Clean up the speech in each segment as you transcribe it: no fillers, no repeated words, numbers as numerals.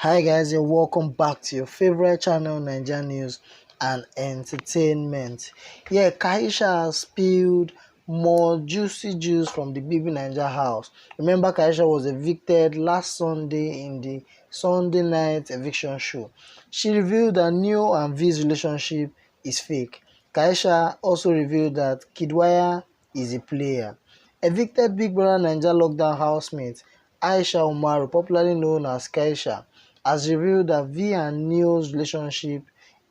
Hi guys, and welcome back to your favorite channel, Naija News and Entertainment. Yeah, Kaisha has spilled more juicy juice from the Bbnaija house. Remember, Kaisha was evicted last Sunday in the Sunday night eviction show. She revealed that Neo and V's relationship is fake. Kaisha also revealed that Kidwaya is a player. Evicted Big Brother Naija lockdown housemate Aisha Umaru, popularly known as Kaisha, has revealed that V and Neo's relationship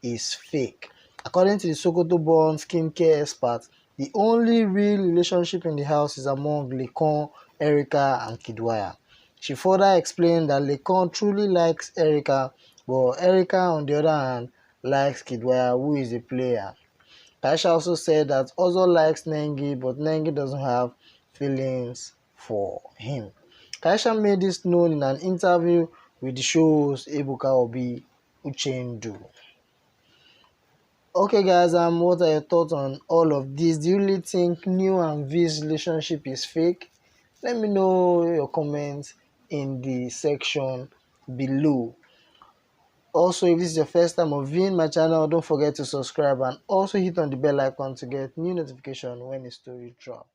is fake. According to the Sokoto-born skincare expert, the only real relationship in the house is among Lekon, Erica, and Kidwaya. She further explained that Lekon truly likes Erica, but Erica, on the other hand, likes Kidwaya, who is a player. Kaisha also said that Ozo likes Nengi, but Nengi doesn't have feelings for him. Kaisha made this known in an interview with the show's Ebuka Obi Uchendu. Okay guys, what are your thoughts on all of this? Do you really think New and V's relationship is fake? Let me know your comments in the section below. Also, if this is your first time of viewing my channel, don't forget to subscribe and also hit on the bell icon to get new notification when a story drops.